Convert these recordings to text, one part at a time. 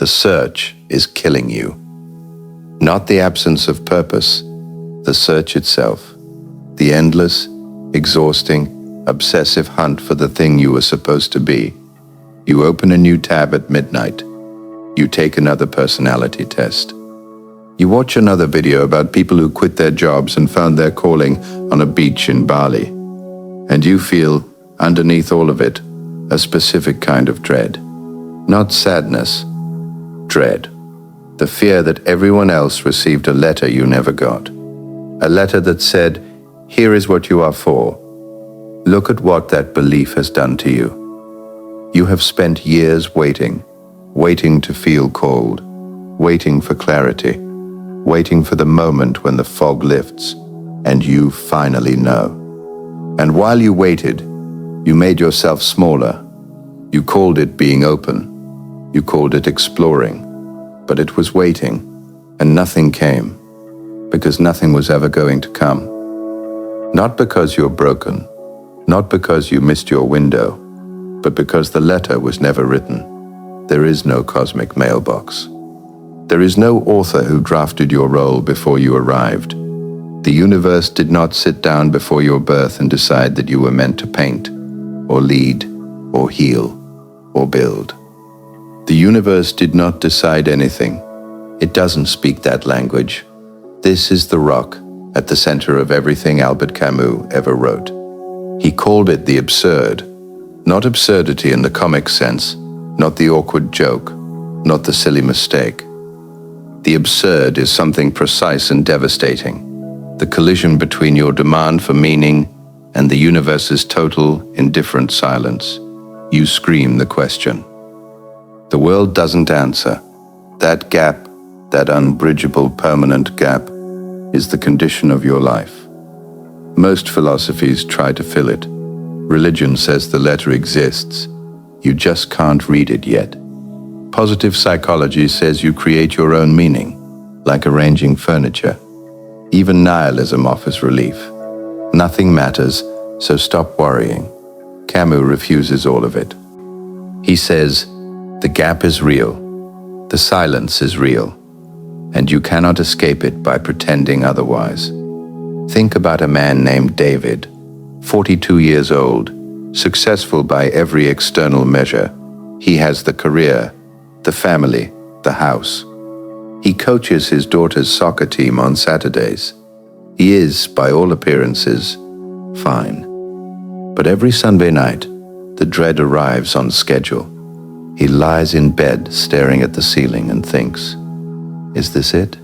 The search is killing you. Not the absence of purpose, the search itself. The endless, exhausting, obsessive hunt for the thing you were supposed to be. You open a new tab at midnight. You take another personality test. You watch another video about people who quit their jobs and found their calling on a beach in Bali. And you feel, underneath all of it, a specific kind of dread. Not sadness, dread. The fear that everyone else received a letter you never got. A letter that said, "Here is what you are for." Look at what that belief has done to you. You have spent years waiting to feel called, waiting for clarity, waiting for the moment when the fog lifts and you finally know. And while you waited, you made yourself smaller. You called it being open. You called it exploring. But it was waiting, and nothing came, because nothing was ever going to come. Not because you're broken, not because you missed your window, but because the letter was never written. There is no cosmic mailbox. There is no author who drafted your role before you arrived. The universe did not sit down before your birth and decide that you were meant to paint, or lead, or heal, or build. The universe did not decide anything. It doesn't speak that language. This is the rock at the center of everything Albert Camus ever wrote. He called it the absurd, not absurdity in the comic sense, not the awkward joke, not the silly mistake. The absurd is something precise and devastating, the collision between your demand for meaning and the universe's total, indifferent silence. You scream the question. The world doesn't answer. That gap, that unbridgeable permanent gap, is the condition of your life. Most philosophies try to fill it. Religion says the letter exists. You just can't read it yet. Positive psychology says you create your own meaning, like arranging furniture. Even nihilism offers relief. Nothing matters, so stop worrying. Camus refuses all of it. He says, the gap is real, the silence is real, and you cannot escape it by pretending otherwise. Think about a man named David, 42 years old, successful by every external measure. He has the career, the family, the house. He coaches his daughter's soccer team on Saturdays. He is, by all appearances, fine. But every Sunday night, the dread arrives on schedule. He lies in bed staring at the ceiling and thinks, is this it?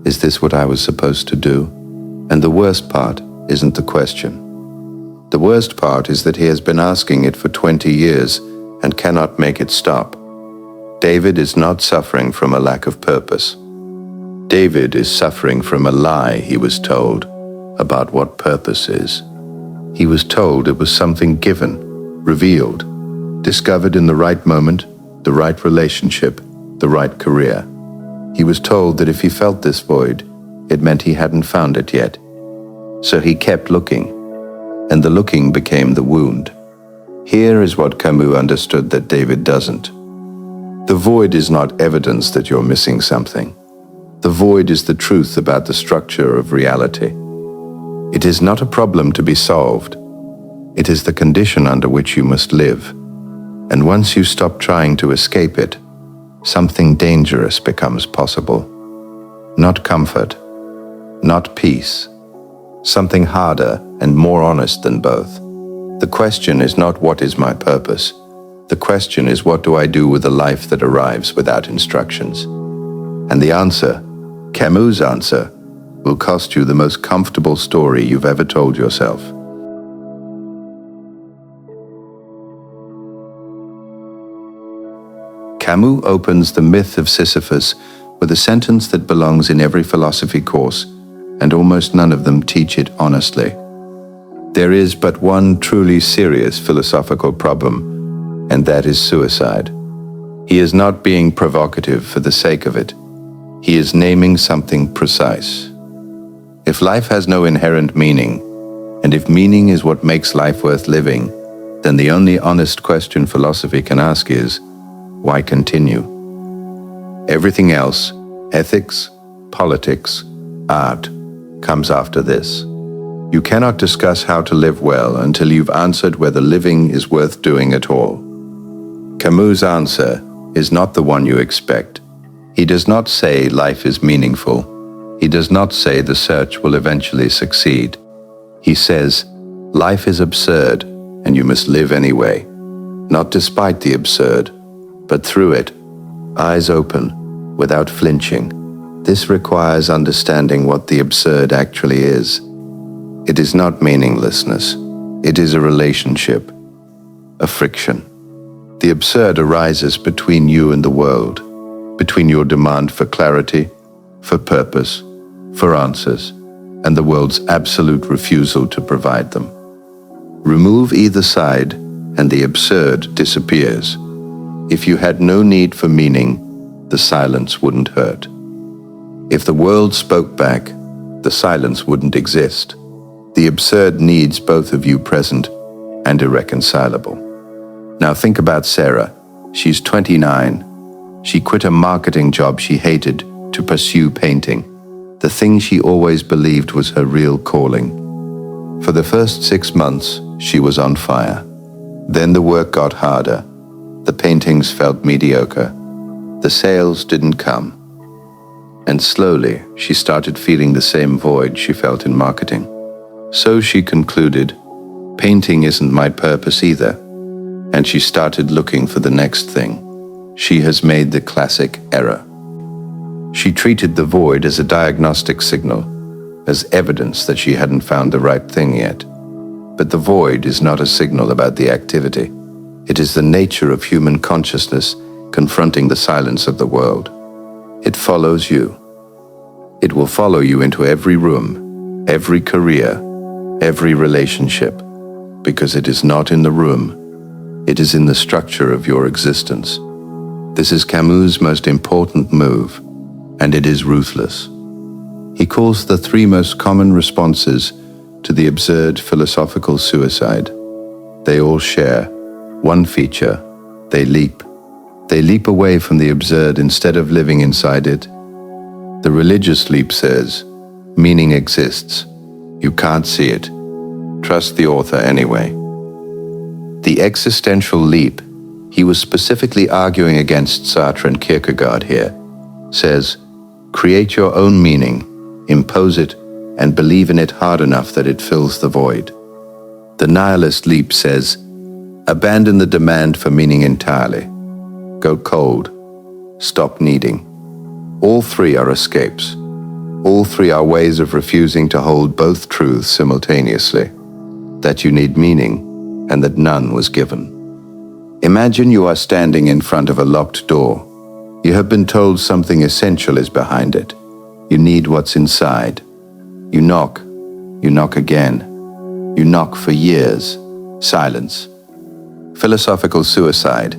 Is this what I was supposed to do? And the worst part isn't the question. The worst part is that he has been asking it for 20 years and cannot make it stop. David is not suffering from a lack of purpose. David is suffering from a lie he was told about what purpose is. He was told it was something given, revealed, discovered in the right moment, the right relationship, the right career. He was told that if he felt this void, it meant he hadn't found it yet. So he kept looking, and the looking became the wound. Here is what Camus understood that David doesn't. The void is not evidence that you're missing something. The void is the truth about the structure of reality. It is not a problem to be solved. It is the condition under which you must live. And once you stop trying to escape it, something dangerous becomes possible. Not comfort, not peace. Something harder and more honest than both. The question is not what is my purpose. The question is what do I do with a life that arrives without instructions? And the answer, Camus' answer, will cost you the most comfortable story you've ever told yourself. Camus opens The Myth of Sisyphus with a sentence that belongs in every philosophy course, and almost none of them teach it honestly. There is but one truly serious philosophical problem, and that is suicide. He is not being provocative for the sake of it. He is naming something precise. If life has no inherent meaning, and if meaning is what makes life worth living, then the only honest question philosophy can ask is, why continue? Everything else, ethics, politics, art, comes after this. You cannot discuss how to live well until you've answered whether living is worth doing at all. Camus' answer is not the one you expect. He does not say life is meaningful. He does not say the search will eventually succeed. He says, life is absurd and you must live anyway. Not despite the absurd, but through it, eyes open, without flinching. This requires understanding what the absurd actually is. It is not meaninglessness. It is a relationship, a friction. The absurd arises between you and the world, between your demand for clarity, for purpose, for answers, and the world's absolute refusal to provide them. Remove either side, and the absurd disappears. If you had no need for meaning, the silence wouldn't hurt. If the world spoke back, the silence wouldn't exist. The absurd needs both of you present and irreconcilable. Now think about Sarah. She's 29. She quit a marketing job she hated to pursue painting, the thing she always believed was her real calling. For the first 6 months, she was on fire. Then the work got harder. The paintings felt mediocre. The sales didn't come. And slowly, she started feeling the same void she felt in marketing. So she concluded, painting isn't my purpose either. And she started looking for the next thing. She has made the classic error. She treated the void as a diagnostic signal, as evidence that she hadn't found the right thing yet. But the void is not a signal about the activity. It is the nature of human consciousness confronting the silence of the world. It follows you. It will follow you into every room, every career, every relationship, because it is not in the room. It is in the structure of your existence. This is Camus' most important move, and it is ruthless. He calls the 3 most common responses to the absurd philosophical suicide. They all share one feature: they leap. They leap away from the absurd instead of living inside it. The religious leap says, meaning exists. You can't see it. Trust the author anyway. The existential leap, he was specifically arguing against Sartre and Kierkegaard here, says, create your own meaning, impose it, and believe in it hard enough that it fills the void. The nihilist leap says, abandon the demand for meaning entirely. Go cold. Stop needing. All 3 are escapes. All 3 are ways of refusing to hold both truths simultaneously, that you need meaning and that none was given. Imagine you are standing in front of a locked door. You have been told something essential is behind it. You need what's inside. You knock again. You knock for years. Silence. Philosophical suicide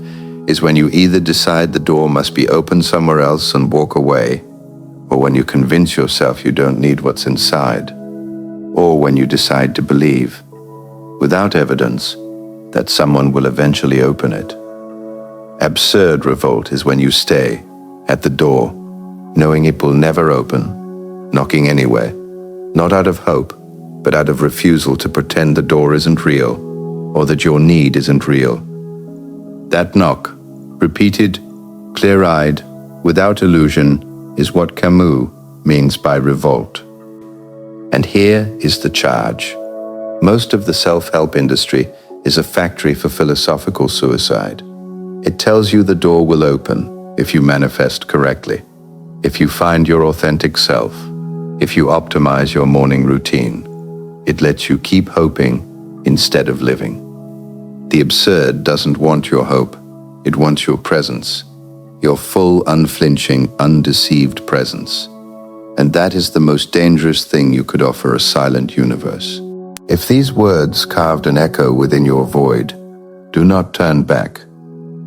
is when you either decide the door must be opened somewhere else and walk away, or when you convince yourself you don't need what's inside, or when you decide to believe, without evidence, that someone will eventually open it. Absurd revolt is when you stay at the door, knowing it will never open, knocking anyway, not out of hope, but out of refusal to pretend the door isn't real, or that your need isn't real. That knock, repeated, clear-eyed, without illusion, is what Camus means by revolt. And here is the charge. Most of the self-help industry is a factory for philosophical suicide. It tells you the door will open if you manifest correctly, if you find your authentic self, if you optimize your morning routine. It lets you keep hoping instead of living. The absurd doesn't want your hope. It wants your presence, your full, unflinching, undeceived presence. And that is the most dangerous thing you could offer a silent universe. If these words carved an echo within your void, do not turn back.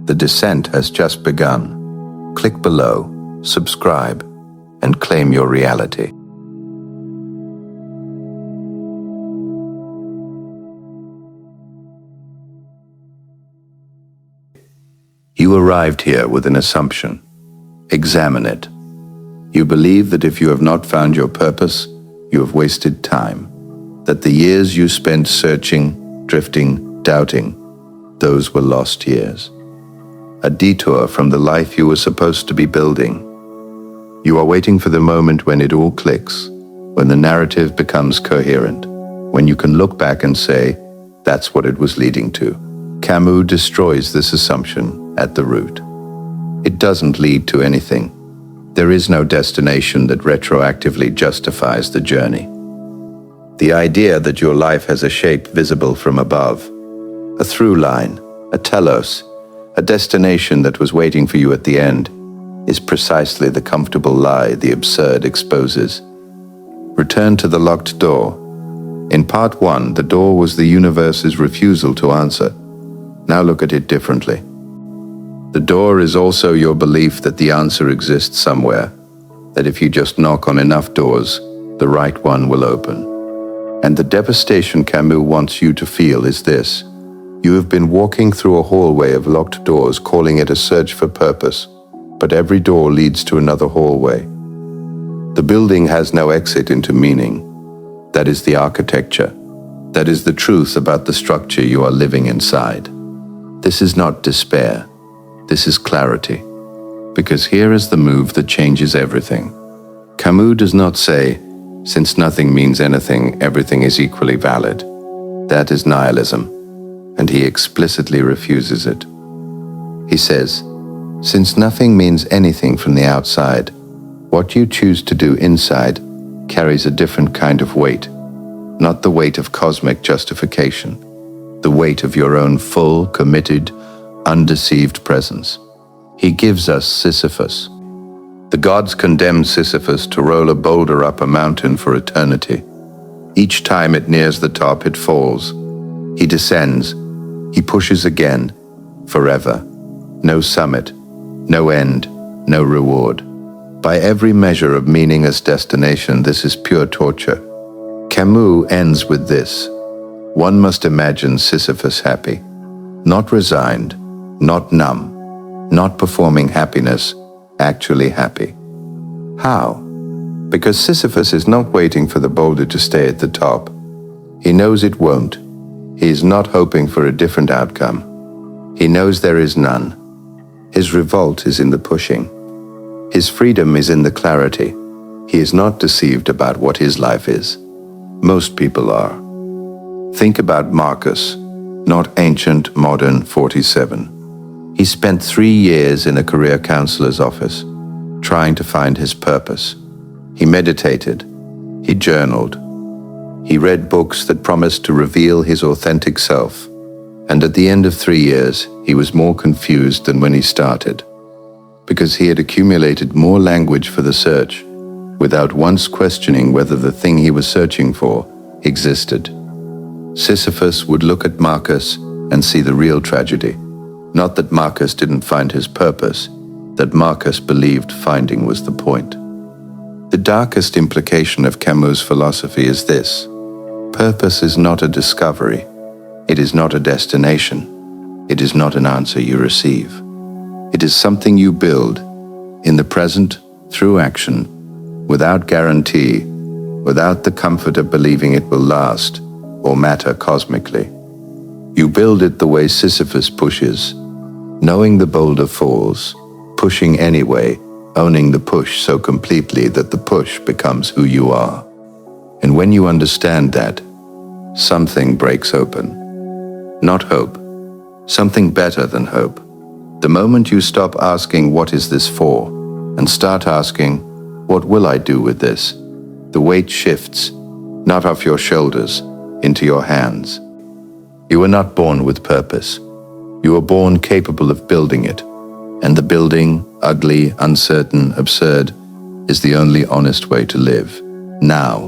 The descent has just begun. Click below, subscribe, and claim your reality. You arrived here with an assumption. Examine it. You believe that if you have not found your purpose, you have wasted time, that the years you spent searching, drifting, doubting, those were lost years. A detour from the life you were supposed to be building. You are waiting for the moment when it all clicks, when the narrative becomes coherent, when you can look back and say, that's what it was leading to. Camus destroys this assumption at the root. It doesn't lead to anything. There is no destination that retroactively justifies the journey. The idea that your life has a shape visible from above, a through line, a telos, a destination that was waiting for you at the end, is precisely the comfortable lie the absurd exposes. Return to the locked door. In part 1, the door was the universe's refusal to answer. Now look at it differently. The door is also your belief that the answer exists somewhere, that if you just knock on enough doors, the right one will open. And the devastation Camus wants you to feel is this. You have been walking through a hallway of locked doors, calling it a search for purpose, but every door leads to another hallway. The building has no exit into meaning. That is the architecture. That is the truth about the structure you are living inside. This is not despair. This is clarity. Because here is the move that changes everything. Camus does not say, since nothing means anything, everything is equally valid. That is nihilism, and he explicitly refuses it. He says, since nothing means anything from the outside, what you choose to do inside carries a different kind of weight, not the weight of cosmic justification, the weight of your own full, committed, undeceived presence. He gives us Sisyphus. The gods condemned Sisyphus to roll a boulder up a mountain for eternity. Each time it nears the top, it falls. He descends. He pushes again, forever. No summit, no end, no reward. By every measure of meaningless destination, this is pure torture. Camus ends with this. One must imagine Sisyphus happy, not resigned, not numb, not performing happiness, actually happy. How? Because Sisyphus is not waiting for the boulder to stay at the top. He knows it won't. He is not hoping for a different outcome. He knows there is none. His revolt is in the pushing. His freedom is in the clarity. He is not deceived about what his life is. Most people are. Think about Marcus, not ancient, modern 47. He spent 3 years in a career counselor's office, trying to find his purpose. He meditated. He journaled. He read books that promised to reveal his authentic self. And at the end of 3 years, he was more confused than when he started, because he had accumulated more language for the search, without once questioning whether the thing he was searching for existed. Sisyphus would look at Marcus and see the real tragedy. Not that Marcus didn't find his purpose, that Marcus believed finding was the point. The darkest implication of Camus' philosophy is this. Purpose is not a discovery. It is not a destination. It is not an answer you receive. It is something you build, in the present, through action, without guarantee, without the comfort of believing it will last or matter cosmically. You build it the way Sisyphus pushes, knowing the boulder falls, pushing anyway, owning the push so completely that the push becomes who you are. And when you understand that, something breaks open. Not hope, something better than hope. The moment you stop asking, what is this for, and start asking, what will I do with this, the weight shifts, not off your shoulders, into your hands. You were not born with purpose. You were born capable of building it, and the building, ugly, uncertain, absurd, is the only honest way to live. Now,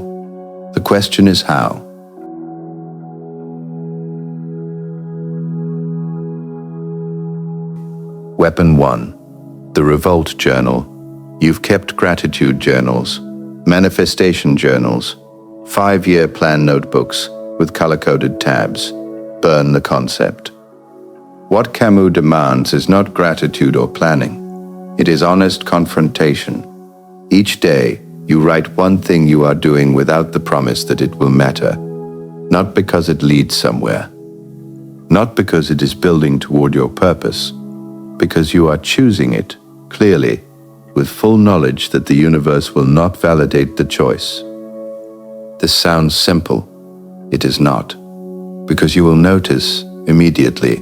the question is how. Weapon 1. The Revolt Journal. You've kept gratitude journals, manifestation journals, 5-year plan notebooks with color-coded tabs. Burn the concept. What Camus demands is not gratitude or planning. It is honest confrontation. Each day, you write one thing you are doing without the promise that it will matter, not because it leads somewhere, not because it is building toward your purpose, because you are choosing it, clearly, with full knowledge that the universe will not validate the choice. This sounds simple. It is not, because you will notice, immediately,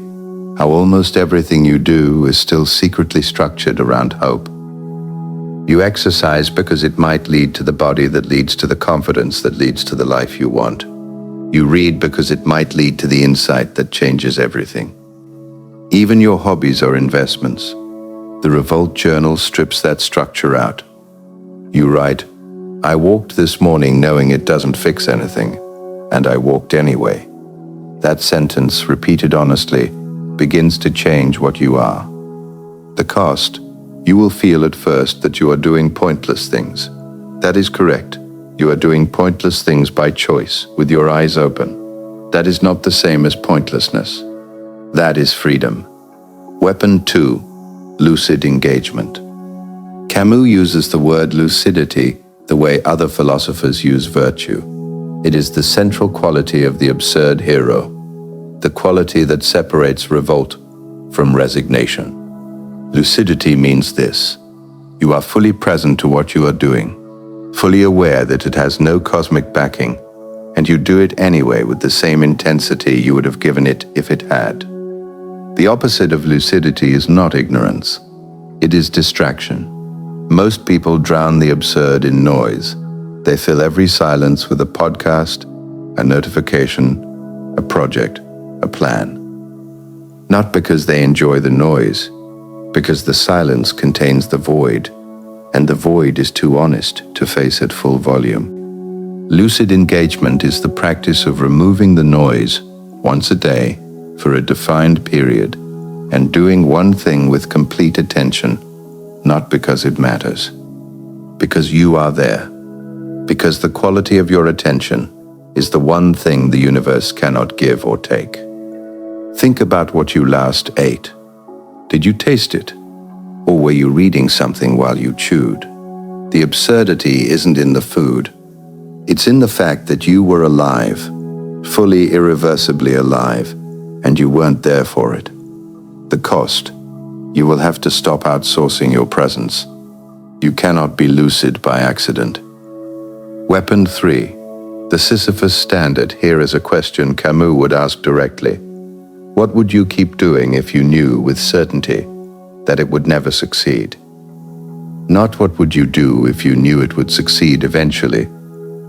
how almost everything you do is still secretly structured around hope. You exercise because it might lead to the body that leads to the confidence that leads to the life you want. You read because it might lead to the insight that changes everything. Even your hobbies are investments. The Revolt journal strips that structure out. You write, "I walked this morning knowing it doesn't fix anything, and I walked anyway." That sentence, repeated honestly, begins to change what you are. The cost, you will feel at first that you are doing pointless things. That is correct. You are doing pointless things by choice, with your eyes open. That is not the same as pointlessness. That is freedom. Weapon 2, lucid engagement. Camus uses the word lucidity the way other philosophers use virtue. It is the central quality of the absurd hero, the quality that separates revolt from resignation. Lucidity means this: you are fully present to what you are doing, fully aware that it has no cosmic backing, and you do it anyway with the same intensity you would have given it if it had. The opposite of lucidity is not ignorance. It is distraction. Most people drown the absurd in noise. They fill every silence with a podcast, a notification, a project, a plan. Not because they enjoy the noise, because the silence contains the void, and the void is too honest to face at full volume. Lucid engagement is the practice of removing the noise once a day for a defined period and doing one thing with complete attention, not because it matters, because you are there, because the quality of your attention is the one thing the universe cannot give or take. Think about what you last ate. Did you taste it? Or were you reading something while you chewed? The absurdity isn't in the food. It's in the fact that you were alive, fully irreversibly alive, and you weren't there for it. The cost: you will have to stop outsourcing your presence. You cannot be lucid by accident. Weapon 3. The Sisyphus standard here is a question Camus would ask directly. What would you keep doing if you knew with certainty that it would never succeed? Not what would you do if you knew it would succeed eventually.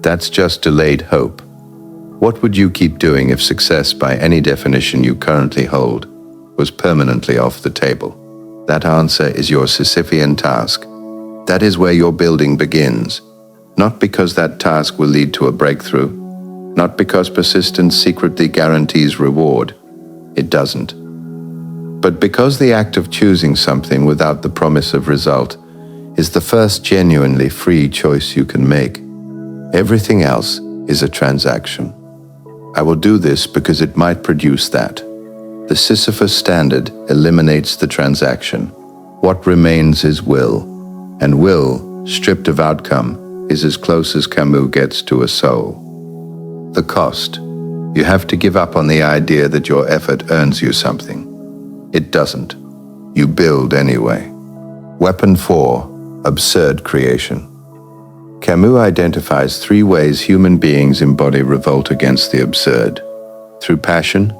That's just delayed hope. What would you keep doing if success, by any definition you currently hold, was permanently off the table? That answer is your Sisyphean task. That is where your building begins. Not because that task will lead to a breakthrough, not because persistence secretly guarantees reward. It doesn't. But because the act of choosing something without the promise of result is the first genuinely free choice you can make. Everything else is a transaction. I will do this because it might produce that. The Sisyphus standard eliminates the transaction. What remains is will, and will, stripped of outcome, is as close as Camus gets to a soul. The cost: you have to give up on the idea that your effort earns you something. It doesn't. You build anyway. Weapon 4. Absurd creation. Camus identifies 3 ways human beings embody revolt against the absurd: through passion,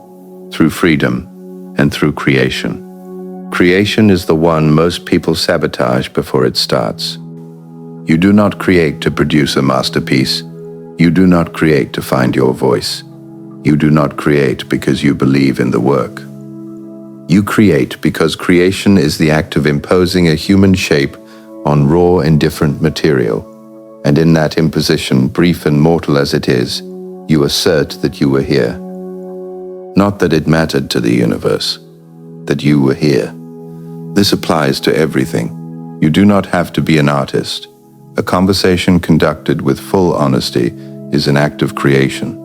through freedom, and through creation. Creation is the one most people sabotage before it starts. You do not create to produce a masterpiece. You do not create to find your voice. You do not create because you believe in the work. You create because creation is the act of imposing a human shape on raw, indifferent material. And in that imposition, brief and mortal as it is, you assert that you were here. Not that it mattered to the universe, that you were here. This applies to everything. You do not have to be an artist. A conversation conducted with full honesty is an act of creation.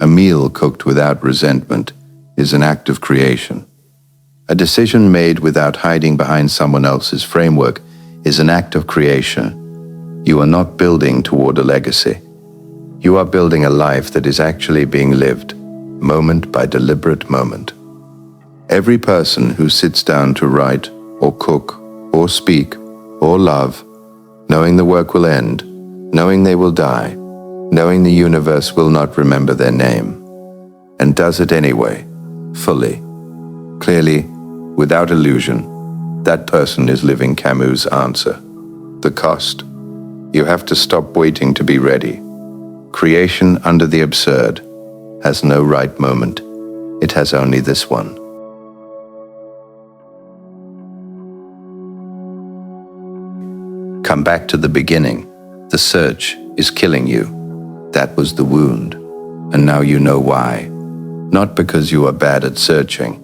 A meal cooked without resentment is an act of creation. A decision made without hiding behind someone else's framework is an act of creation. You are not building toward a legacy. You are building a life that is actually being lived, moment by deliberate moment. Every person who sits down to write, or cook, or speak, or love, knowing the work will end, knowing they will die, knowing the universe will not remember their name, and does it anyway, fully, clearly, without illusion, that person is living Camus' answer. The cost. You have to stop waiting to be ready. Creation under the absurd has no right moment. It has only this one. Come back to the beginning. The search is killing you. That was the wound. And now you know why. Not because you are bad at searching.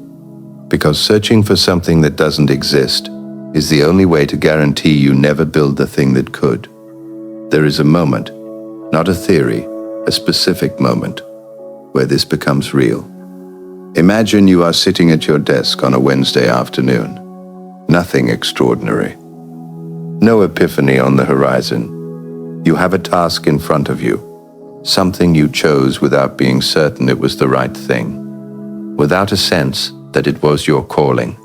Because searching for something that doesn't exist is the only way to guarantee you never build the thing that could. There is a moment, not a theory, a specific moment, where this becomes real. Imagine you are sitting at your desk on a Wednesday afternoon. Nothing extraordinary. No epiphany on the horizon. You have a task in front of you. Something you chose without being certain it was the right thing. Without a sense that it was your calling.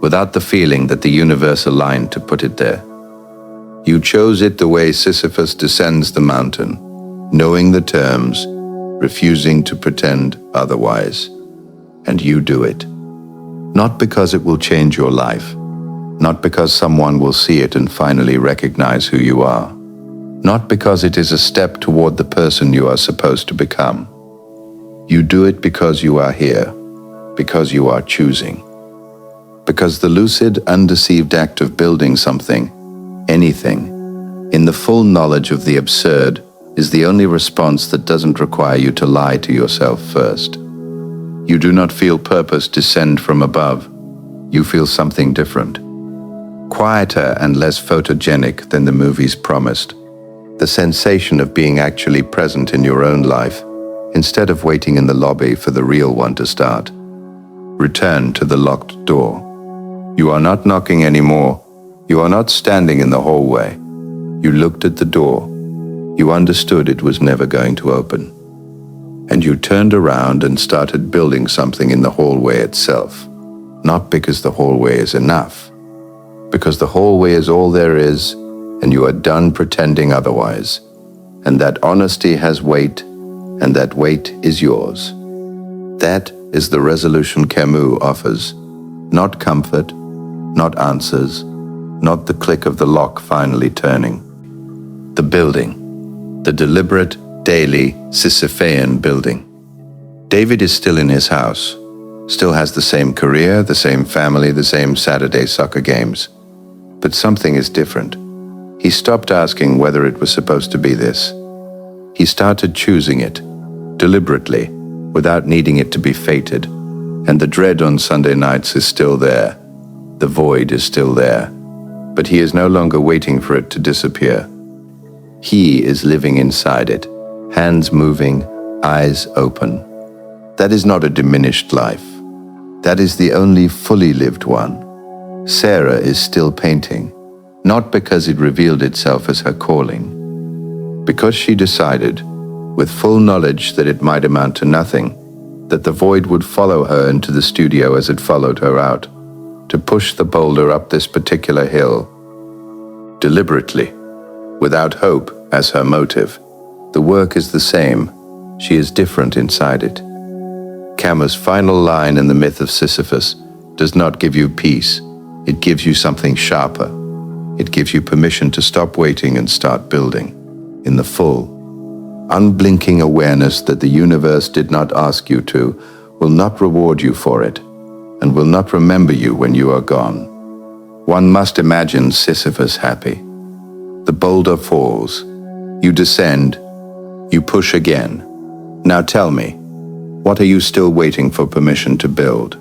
Without the feeling that the universe aligned to put it there. You chose it the way Sisyphus descends the mountain, knowing the terms, refusing to pretend otherwise. And you do it. Not because it will change your life. Not because someone will see it and finally recognize who you are. Not because it is a step toward the person you are supposed to become. You do it because you are here, because you are choosing. Because the lucid, undeceived act of building something, anything, in the full knowledge of the absurd, is the only response that doesn't require you to lie to yourself first. You do not feel purpose descend from above. You feel something different. Quieter and less photogenic than the movies promised. The sensation of being actually present in your own life, instead of waiting in the lobby for the real one to start. Return to the locked door. You are not knocking anymore. You are not standing in the hallway. You looked at the door. You understood it was never going to open. And you turned around and started building something in the hallway itself. Not because the hallway is enough. Because the hallway is all there is, and you are done pretending otherwise. And that honesty has weight, and that weight is yours. That is the resolution Camus offers. Not comfort, not answers, not the click of the lock finally turning. The building, the deliberate, daily, Sisyphean building. David is still in his house, still has the same career, the same family, the same Saturday soccer games. But something is different. He stopped asking whether it was supposed to be this. He started choosing it, deliberately, without needing it to be fated. And the dread on Sunday nights is still there. The void is still there. But he is no longer waiting for it to disappear. He is living inside it, hands moving, eyes open. That is not a diminished life. That is the only fully lived one. Sarah is still painting, not because it revealed itself as her calling, because she decided, with full knowledge that it might amount to nothing, that the void would follow her into the studio as it followed her out, to push the boulder up this particular hill. Deliberately, without hope as her motive. The work is the same. She is different inside it. Camus' final line in the myth of Sisyphus does not give you peace. It gives you something sharper. It gives you permission to stop waiting and start building. In the full, unblinking awareness that the universe did not ask you to, will not reward you for it, and will not remember you when you are gone. One must imagine Sisyphus happy. The boulder falls. You descend. You push again. Now tell me, what are you still waiting for permission to build?